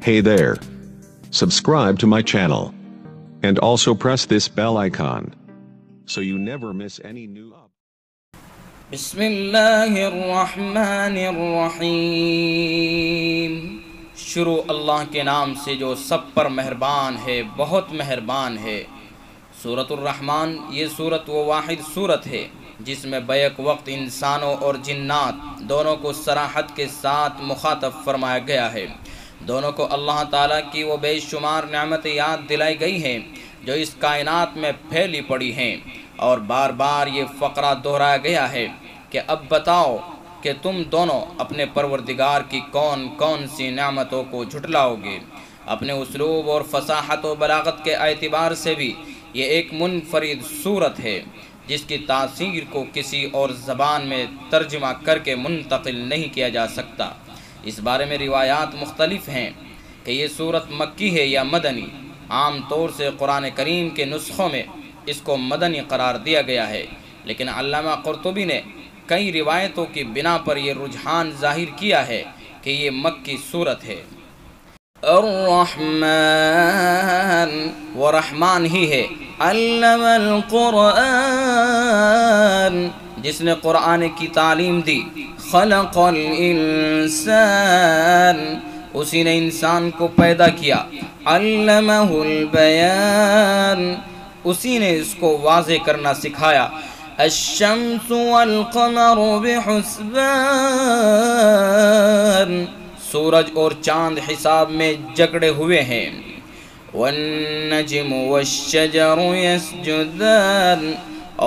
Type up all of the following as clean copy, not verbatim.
Hey there. Subscribe to my channel. And also press this bell icon so you never miss any new updates. بسم اللہ الرحمن الرحیم۔ شروع اللہ کے نام سے جو سب پر مہربان ہے، بہت مہربان ہے۔ سورۃ الرحمن یہ سورت وہ واحد سورت ہے جس میں بیک وقت انسانوں اور جنات دونوں کو صراحت کے ساتھ مخاطب فرمایا گیا ہے۔ دونوں کو اللہ تعالیٰ کی وہ بے شمار نعمتیں یاد دلائی گئی ہیں جو اس کائنات میں پھیلی پڑی ہیں، اور بار بار یہ فقرہ دہرایا گیا ہے کہ اب بتاؤ کہ تم دونوں اپنے پروردگار کی کون کون سی نعمتوں کو جھٹلاؤ گے۔ اپنے اسلوب اور فصاحت و بلاغت کے اعتبار سے بھی یہ ایک منفرد صورت ہے جس کی تاثیر کو کسی اور زبان میں ترجمہ کر کے منتقل نہیں کیا جا سکتا۔ اس بارے میں روایات مختلف ہیں کہ یہ صورت مکی ہے یا مدنی۔ عام طور سے قرآن کریم کے نسخوں میں اس کو مدنی قرار دیا گیا ہے، لیکن علامہ قرطبی نے کئی روایتوں کی بنا پر یہ رجحان ظاہر کیا ہے کہ یہ مکی صورت ہے۔ الرحمن وہ رحمان ہی ہے، علم القرآن جس نے قرآن کی تعلیم دی، خلق الانسان اسی نے انسان کو پیدا کیا، علمہ البیان اسی نے اس کو واضح کرنا سکھایا، الشمس والقمر بحسبان سورج اور چاند حساب میں جکڑے ہوئے ہیں، والنجم والشجر یسجدان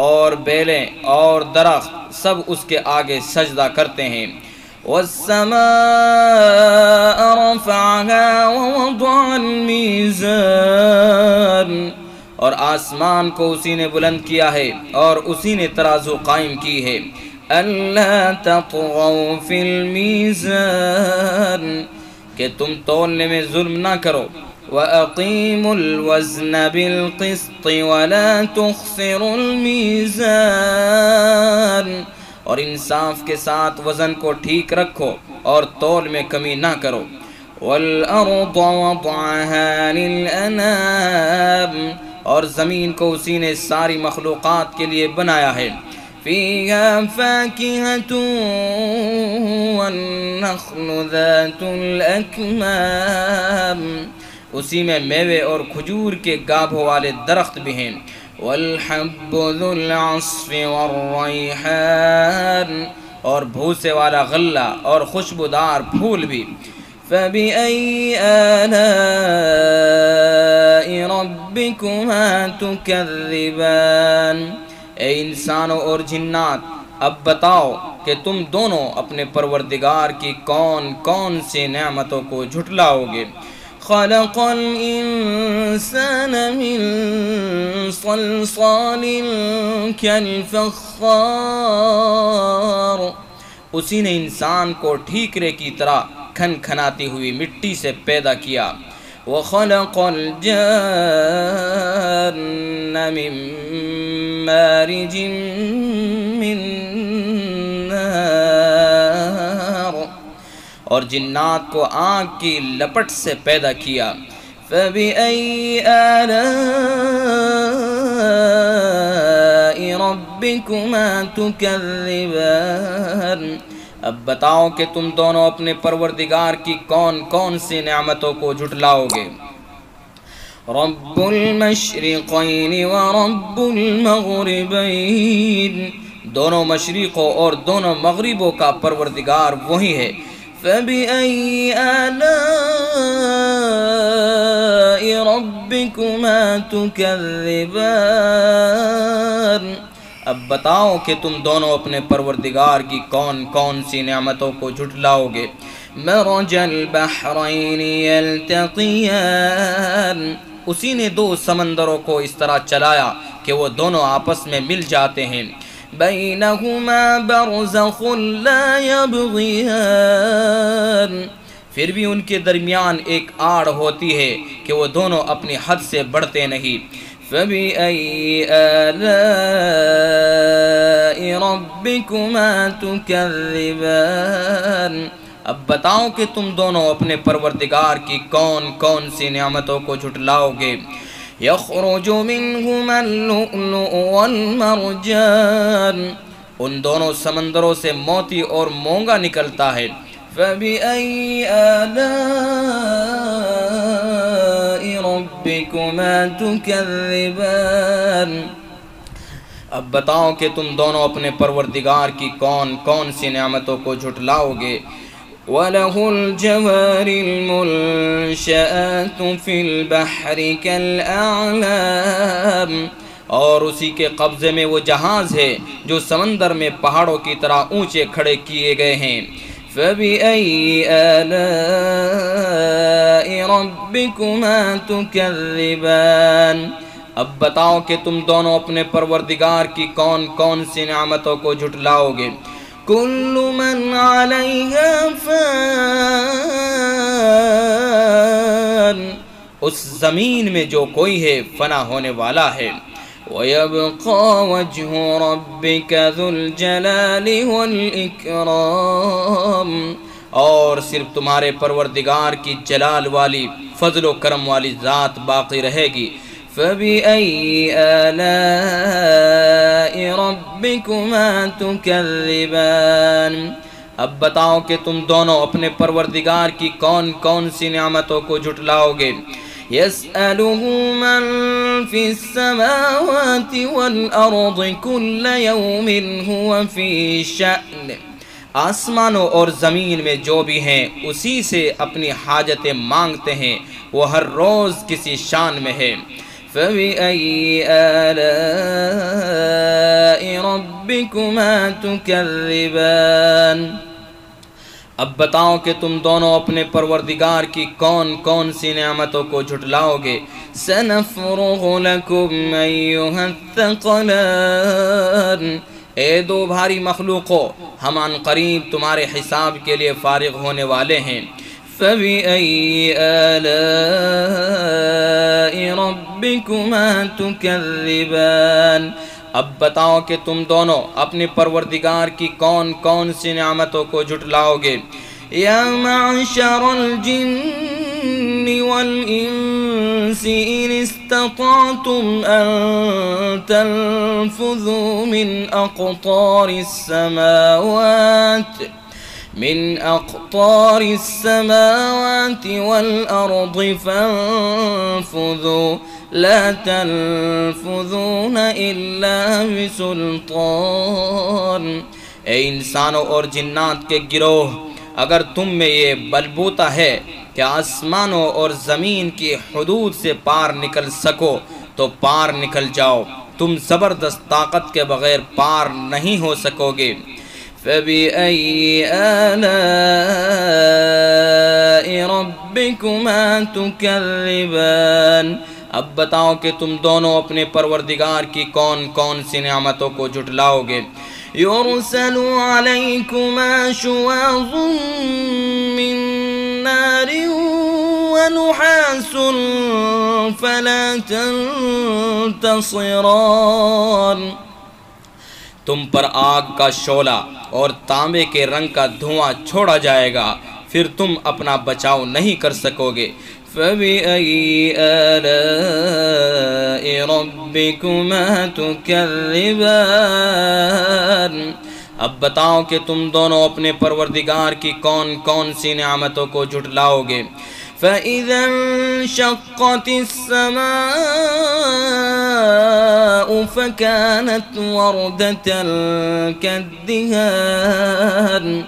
اور بیلیں اور درخت سب اس کے آگے سجدہ کرتے ہیں، والسماء رفعها ووضع المیزان اور آسمان کو اسی نے بلند کیا ہے اور اسی نے ترازو قائم کی ہے، اللہ تطغوا فی المیزان کہ تم تولنے میں ظلم نہ کرو، وَأَقِيمُوا الْوَزْنَ بِالْقِسْطِ وَلَا تُخْسِرُوا الْمِيزَانَ اور انصاف کے ساتھ وزن کو ٹھیک رکھو اور تول میں کمی نہ کرو، وَالْأَرْضَ وَضَعَهَا لِلْأَنَامِ اور زمین کو اسی نے ساری مخلوقات کے لیے بنایا ہے، فِيهَا فَاكِهَةٌ وَالنَّخْلُ ذَاتُ الْأَكْمَامِ اسی میں میوے اور کھجور کے گابھوں والے درخت بھی ہیں، وَالْحَبُّ ذُو الْعَصْفِ وَالرَّيْحَانِ اور بھوسے والا غلہ اور خوشبودار پھول بھی، فَبِأَيِّ آلَاءِ رَبِّكُمَا تُكَذِّبَانِ اے انسانوں اور جنات اب بتاؤ کہ تم دونوں اپنے پروردگار کی کون کون سی نعمتوں کو جھٹلاؤ گے۔ خلق الانسان من صلصال کالفخار اسی نے انسان کو ٹھیکرے کی طرح کھن کھناتی ہوئی مٹی سے پیدا کیا، وخلق الجان من مارج من نار اور جنات کو آگ کی لپٹ سے پیدا کیا، فَبِأَيِّ آلَاءِ رَبِّكُمَا تُكَذِّبَانِ اب بتاؤ کہ تم دونوں اپنے پروردگار کی کون کون سی نعمتوں کو جھٹلاؤ گے۔ رب المشرقین ورب المغربین دونوں مشرقوں اور دونوں مغربوں کا پروردگار وہی ہے، فَبِأَيِّ آلَاءِ رَبِّكُمَا تُكَذِّبَانِ اب بتاؤ کہ تم دونوں اپنے پروردگار کی کون کون سی نعمتوں کو جھٹلاؤ گے۔ مَرَجَ الْبَحْرَيْنِ يَلْتَقِيَانِ اسی نے دو سمندروں کو اس طرح چلایا کہ وہ دونوں آپس میں مل جاتے ہیں، بَيْنَهُمَا بَرْزَخٌ لَا يَبْغِيَانِ پھر بھی ان کے درمیان ایک آڑ ہوتی ہے کہ وہ دونوں اپنی حد سے بڑھتے نہیں، فَبِأَيِّ آلَاءِ رَبِّكُمَا تُكَذِّبَانِ اب بتاؤ کہ تم دونوں اپنے پروردگار کی کون کون سی نعمتوں کو جھٹلاؤ گے۔ یخرج منہما اللؤلؤ والمرجان، ان دونوں سمندروں سے موتی اور مونگا نکلتا ہے۔ فبأي آلاء ربكما تكذبان، اب بتاؤ کہ تم دونوں اپنے پروردگار کی کون کون سی نعمتوں کو جھٹلاؤ گے۔ وَلَهُ الْجَوَارِ الْمُنشَآتُ فِي الْبَحْرِ كَالْأَعْلَامِ، اور اسی کے قبضے میں وہ جہاز ہے جو سمندر میں پہاڑوں کی طرح اونچے کھڑے کیے گئے ہیں۔ فَبِأَيِّ آلَاءِ رَبِّكُمَا تُكَذِّبَانِ، اب بتاؤ کہ تم دونوں اپنے پروردگار کی کون کون سی نعمتوں کو جھٹلاؤ گے۔ کل من علیہا فان، اس زمین میں جو کوئی ہے فنا ہونے والا ہے۔ وَيَبْقَى وَجْهُ رَبِّكَ ذُو الْجَلَالِ وَالْإِكْرَامِ، اور صرف تمہارے پروردگار کی جلال والی فضل و کرم والی ذات باقی رہے گی۔ فَبِأَيِّ آلَاءِ رَبِّكُمَا تُكَذِّبَانِ، اب بتاؤ کہ تم دونوں اپنے پروردگار کی کون کون سی نعمتوں کو جھٹلاؤ گے۔ يَسْأَلُهُ مَن فِي السَّمَاوَاتِ وَالْأَرْضِ كُلَّ يَوْمٍ هُوَ فِي شَأْنٍ، آسمانوں اور زمین میں جو بھی ہیں اسی سے اپنی حاجتیں مانگتے ہیں، وہ ہر روز کسی شان میں ہے۔ فَبِأَيِّ آلَاءِ رَبِّكُمَا تُكَذِّبَانِ، اب بتاؤ کہ تم دونوں اپنے پروردگار کی کون کون سی نعمتوں کو جھٹلاؤ گے۔ سَنَفْرُغُ لَكُمْ أَيُّهَا الثَّقَلَانِ، اے دو بھاری مخلوقوں، ہم عن قریب تمہارے حساب کے لیے فارغ ہونے والے ہیں۔ فَبِأَيِّ آلَاءِ رَبِّكُمَا تُكَذِّبَانِ، اب بتاؤ کہ تم دونوں اپنے پروردگار کی کون کون سی نعمتوں کو جھٹلاؤ گے۔ یا معشر الجن والانس ان استطعتم ان تنفذوا من اقطار السماوات والارض فانفذوا لا تنفذون الا بسلطان، اے انسانوں اور جنات کے گروہ، اگر تم میں یہ بلبوتا ہے کہ آسمانوں اور زمین کی حدود سے پار نکل سکو تو پار نکل جاؤ، تم زبردست طاقت کے بغیر پار نہیں ہو سکو گے۔ فَبِأَيِّ آلَاءِ رَبِّكُمَا تُكَذِّبَانِ، اب بتاؤ کہ تم دونوں اپنے پروردگار کی کون کون سی نعمتوں کو جھٹلاؤ گے۔ يُرْسَلُ عَلَيْكُمَا شُوَاظٌ مِّن نَّارٍ وَنُحَاسٌ فَلَا تَنتَصِرَانِ، تم پر آگ کا شعلہ اور تانبے کے رنگ کا دھواں چھوڑا جائے گا، پھر تم اپنا بچاؤ نہیں کر سکو گے۔ فَبِأَيِّ آلَاءِ رَبِّكُمَا تُكَذِّبَانِ، اب بتاؤ کہ تم دونوں اپنے پروردگار کی کون کون سی نعمتوں کو جھٹلاؤ گے۔ فَإِذَا انشَقَّتِ السَّمَاءُ فَكَانَتْ وَرْدَةً كَالدِّهَانِ،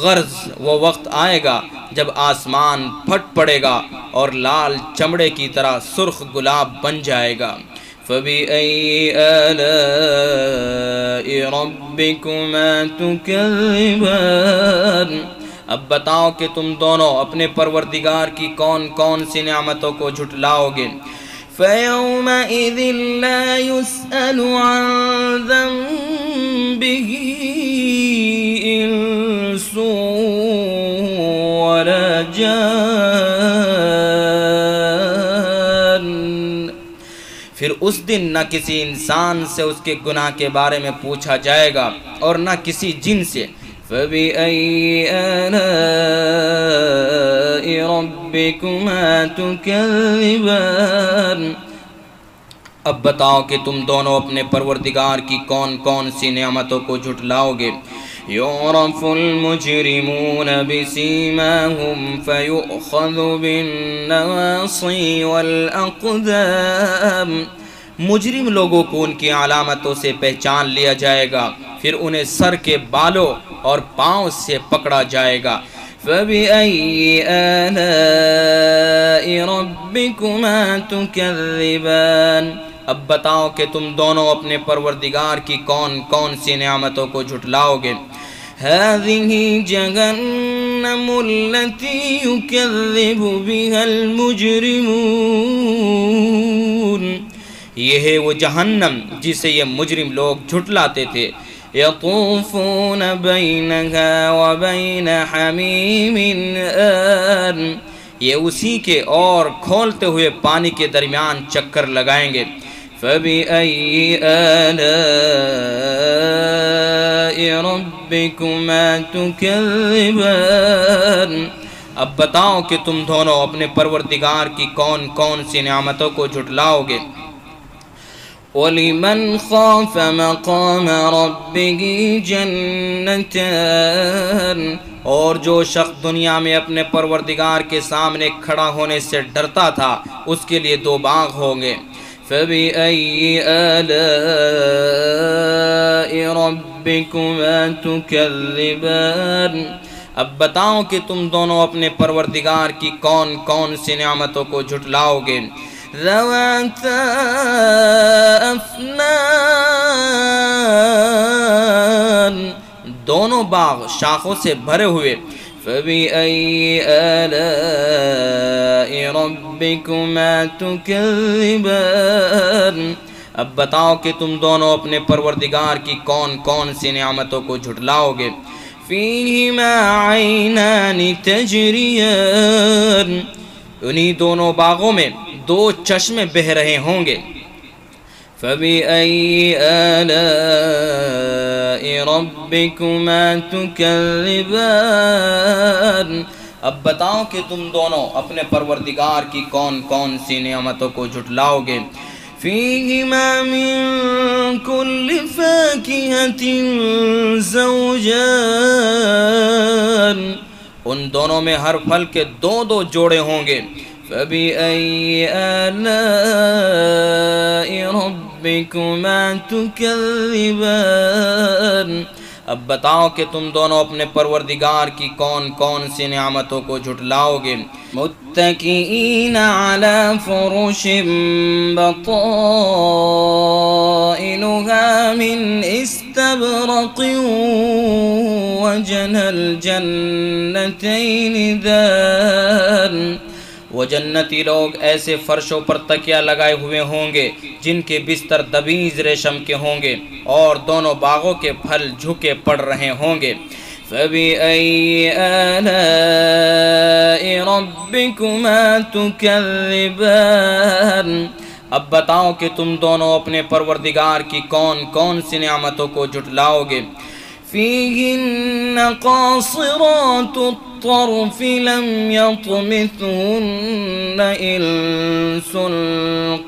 غرض وہ وقت آئے گا جب آسمان پھٹ پڑے گا اور لال چمڑے کی طرح سرخ گلاب بن جائے گا۔ فَبِأَيِّ آلَاءِ رَبِّكُمَا تُكَذِّبَانِ، اب بتاؤ کہ تم دونوں اپنے پروردگار کی کون کون سی نعمتوں کو جھٹلاؤ گے۔ فَيَوْمَئِذٍ لَا يُسْأَلُ عَنْ ذَنبِهِ إِنسٌ وَلَا جَانٌ، پھر اس دن نہ کسی انسان سے اس کے گناہ کے بارے میں پوچھا جائے گا اور نہ کسی جن سے۔ فَبِأَيِّ آلَاءِ رَبِّكُمَا تُكَذِّبَانِ۔ اب بتاؤ کہ تم دونوں اپنے پروردگار کی کون کون سی نعمتوں کو جھٹلاؤ گے۔ يُعْرَفُ الْمُجْرِمُونَ بِسِيمَاهُمْ فَيُؤْخَذُ بِالنَّوَاصِي وَالْأَقْدَامِ۔ مجرم لوگوں کو ان کی علامتوں سے پہچان لیا جائے گا، پھر انہیں سر کے بالوں اور پاؤں سے پکڑا جائے گا۔ فَبِأَيِّ آلَاءِ رَبِّكُمَا تُكَذِّبَانِ۔ اب بتاؤ کہ تم دونوں اپنے پروردگار کی کون کون سی نعمتوں کو جھٹلاؤ گے۔ هَذِهِ جَهَنَّمُ الَّتِي يُكَذِّبُ بِهَا الْمُجْرِمُونَ۔ یہ ہے وہ جہنم جسے یہ مجرم لوگ جھٹلاتے تھے۔ يَطُوفُونَ بَيْنَهَا وَبَيْنَ حَمِيمٍ آن۔ یہ اسی کے اور کھولتے ہوئے پانی کے درمیان چکر لگائیں گے۔ فَبِأَيِّ آلَاءِ رَبِّكُمَا تُكَذِّبَانِ۔ اب بتاؤ کہ تم دونوں اپنے پروردگار کی کون کون سی نعمتوں کو جھٹلاؤ گے۔ وَلِمَنْ خَافَ مَقَامَ رَبِّهِ جَنَّتَانِ۔ اور جو شخص دنیا میں اپنے پروردگار کے سامنے کھڑا ہونے سے ڈرتا تھا اس کے لیے دو باغ ہوں گے۔ فَبِأَيِّ آلَاءِ رَبِّكُمَا تُكَذِّبَانِ۔ اب بتاؤ کہ تم دونوں اپنے پروردگار کی کون کون سی نعمتوں کو جھٹلاؤ گے۔ ذَوَاتَا أَفْنَانٍ۔ دونوں باغ شاخوں سے بھرے ہوئے۔ فَبِأَيِّ آلَاءِ رَبِّكُمَا تُكَذِّبَانِ۔ اب بتاؤ کہ تم دونوں اپنے پروردگار کی کون کون سی نعمتوں کو جھٹلاؤ گے۔ فِيهِمَا عَيْنَانِ تَجْرِيَانِ۔ انہی دونوں باغوں میں دو چشمے بہہ رہے ہوں گے۔ فَبِأَيِّ آلَاءِ رَبِّكُمَا تُكَذِّبَانِ۔ اب بتاؤ کہ تم دونوں اپنے پروردگار کی کون کون سی نعمتوں کو جھٹلاؤ گے۔ فِيهِمَا مِن كُلِّ فَاكِهَةٍ زَوْجَانِ۔ ان دونوں میں ہر پھل کے دو دو جوڑے ہوں گے۔ فَبِأَيِّ آلَاءِ رَبِّكُمَا تُكَذِّبَانِ۔ اب بتاؤ کہ تم دونوں اپنے پروردگار کی کون کون سی نعمتوں کو جھٹلاؤ گے۔ مُتَّكِئِينَ عَلَى فُرُشٍ بَطَائِنُهَا مِنْ إِسْتَبْرَقٍ وَجَنَى الْجَنَّتَيْنِ دَانٍ۔ وہ جنتی لوگ ایسے فرشوں پر تکیہ لگائے ہوئے ہوں گے جن کے بستر دبیز ریشم کے ہوں گے اور دونوں باغوں کے پھل جھکے پڑ رہے ہوں گے۔ فَبِأَيِّ آلَاءِ رَبِّكُمَا تُكَذِّبَانِ۔ اب بتاؤ کہ تم دونوں اپنے پروردگار کی کون کون سی نعمتوں کو جھٹلاؤ گے۔ فِيهِنَّ قَاصِرَاتُ الطَّرْفِ لَمْ يَطْمِثْهُنَّ إِنسٌ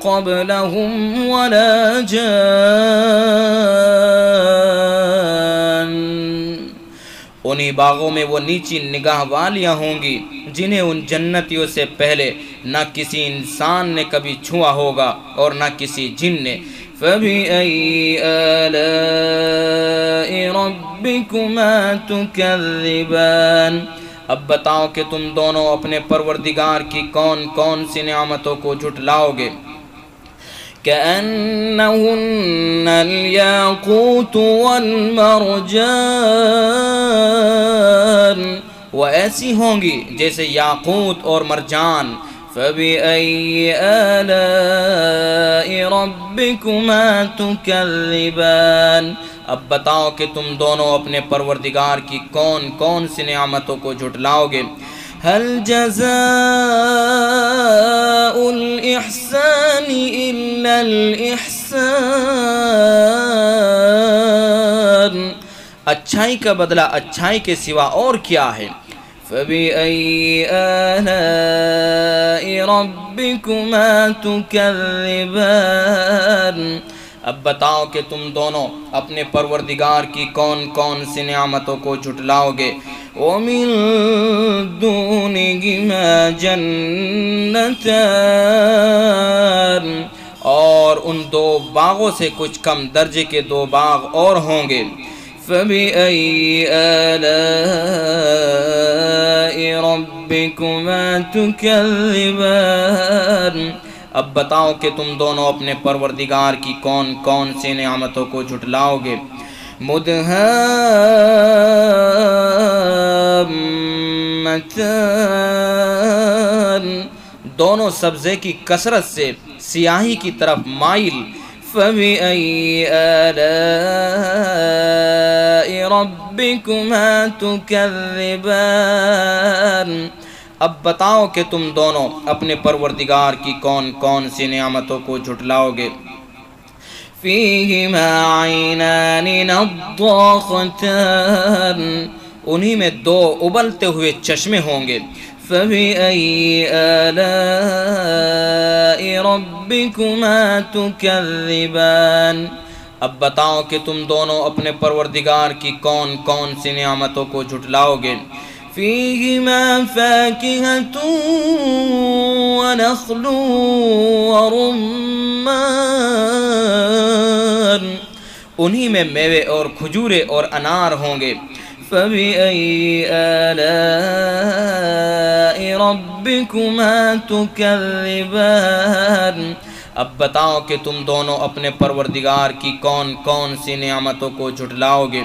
قَبْلَهُمْ وَلَا جَانٌّ۔ انہی باغوں میں وہ نیچی نگاہ والیاں ہوں گی جنہیں ان جنتیوں سے پہلے نہ کسی انسان نے کبھی چھوا ہوگا اور نہ کسی جن نے۔ فَبِأَيِّ آلَاءِ رَبِّكُمَا تُكَذِّبَانِ۔ اب بتاؤ کہ تم دونوں اپنے پروردگار کی کون کون سی نعمتوں کو جھٹلاؤ گے۔ كَأَنَّهُنَّ الْيَاقُوتُ وَالْمَرْجَانُ۔ وہ ایسی ہوں گی جیسے یاقوت اور مرجان۔ فَبِأَيِّ آلَاءِ رَبِّكُمَا تُكَذِّبَانِ۔ اب بتاؤ کہ تم دونوں اپنے پروردگار کی کون کون سی نعمتوں کو جھٹلاؤ گے۔ هَلْ جَزَاءُ الْإِحْسَانِ إِلَّا الْإِحْسَانُ۔ اچھائی کا بدلہ اچھائی کے سوا اور کیا ہے؟ فَبِأَيِّ آلَاءِ رَبِّكُمَا تُكَذِّبَانِ، اب بتاؤ کہ تم دونوں اپنے پروردگار کی کون کون سی نعمتوں کو جھٹلاؤ گے۔ وَمِن دُونِهِمَا جَنَّتَانِ، اور ان دو باغوں سے کچھ کم درجے کے دو باغ اور ہوں گے۔ فَبِأَيِّ آلَاءِ رَبِّكُمَا تُكَذِّبَانِ، اب بتاؤ کہ تم دونوں اپنے پروردگار کی کون کون سی نعمتوں کو جھٹلاؤ گے۔ مُدْهَامَّتَانِ، دونوں سبزے کی کثرت سے سیاہی کی طرف مائل۔ فَبِأَيِّ آلَاءِ رَبِّكُمَا تُكَذِّبَانِ، اب بتاؤ کہ تم دونوں اپنے پروردگار کی کون کون سی نعمتوں کو جھٹلاؤ گے۔ فِيهِمَا عَيْنَانِ نَضَّاخَتَانِ، انہی میں دو ابلتے ہوئے چشمے ہوں گے۔ فَبِأَيِّ آلَاءِ رَبِّكُمَا تُكَذِّبَانِ، اب بتاؤ کہ تم دونوں اپنے پروردگار کی کون کون سی نعمتوں کو جھٹلاؤ گے۔ فِيهِمَا فَاكِهَةٌ وَنَخْلٌ وَرُمَّانٌ، انہی میں میوے اور کھجورے اور انار ہوں گے۔ فَبِأَيِّ آلَاءِ رَبِّكُمَا تُكَذِّبَانِ، اب بتاؤ کہ تم دونوں اپنے پروردگار کی کون کون سی نعمتوں کو جھٹلاؤ گے۔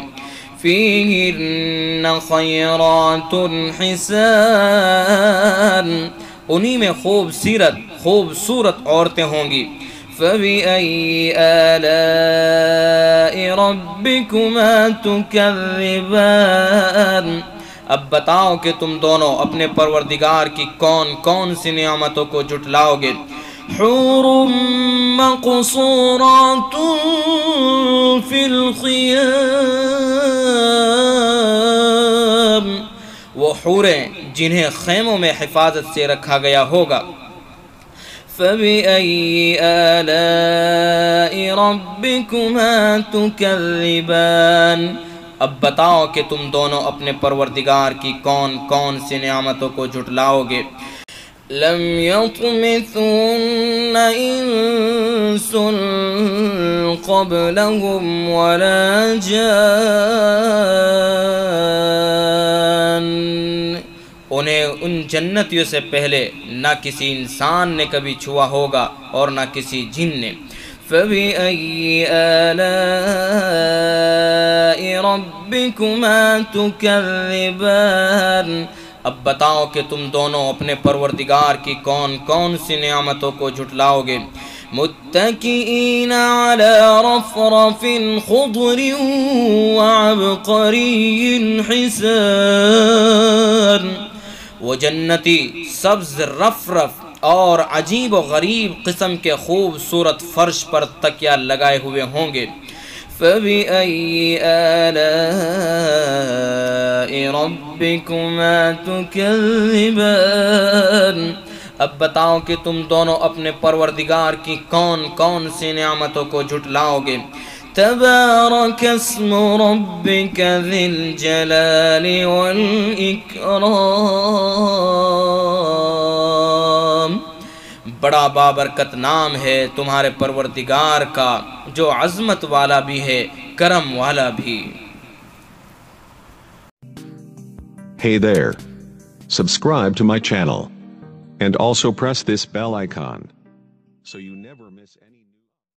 فِيهِنَّ خَيْرَاتٌ حِسَانٌ، انہی میں خوبصورت عورتیں ہوں گی۔ فَبِأَيِّ آلَاءِ رَبِّكُمَا تُكَذِّبَانِ، اب بتاؤ کہ تم دونوں اپنے پروردگار کی کون کون سی نعمتوں کو جھٹلاؤ گے۔ حور مقصورات فی الخیام، وہ حوریں جنہیں خیموں میں حفاظت سے رکھا گیا ہوگا۔ فَبِأَيِّ آلَاءِ رَبِّكُمَا تُكَذِّبَانِ، اب بتاؤ کہ تم دونوں اپنے پروردگار کی کون کون سی نعمتوں کو جھٹلاؤ گے۔ لم يطمثهن انس قبلهم ولا جان، انہیں ان جنتیوں سے پہلے نہ کسی انسان نے کبھی چھوا ہوگا اور نہ کسی جن نے۔ فَبِأَيِّ آلَاءِ رَبِّكُمَا تُكَذِّبَانِ، اب بتاؤ کہ تم دونوں اپنے پروردگار کی کون کون سی نعمتوں کو جھٹلاؤ گے۔ متکئین علی رفرف خضر وعبقری حسان، وہ جنتی سبز رفرف اور عجیب و غریب قسم کے خوبصورت فرش پر تکیہ لگائے ہوئے ہوں گے۔ فَبِأَيِّ آلَاءِ رَبِّكُمَا تُكَذِّبَانِ، اب بتاؤ کہ تم دونوں اپنے پروردگار کی کون کون سی نعمتوں کو جھٹلاؤ گے۔ تبارک اسم ربک ذی الجلال والاکرام، بڑا بابرکت نام ہے تمہارے پروردگار کا جو عظمت والا بھی ہے کرم والا بھی۔ Hey there. Subscribe to my channel. And also press this bell icon so you never miss any new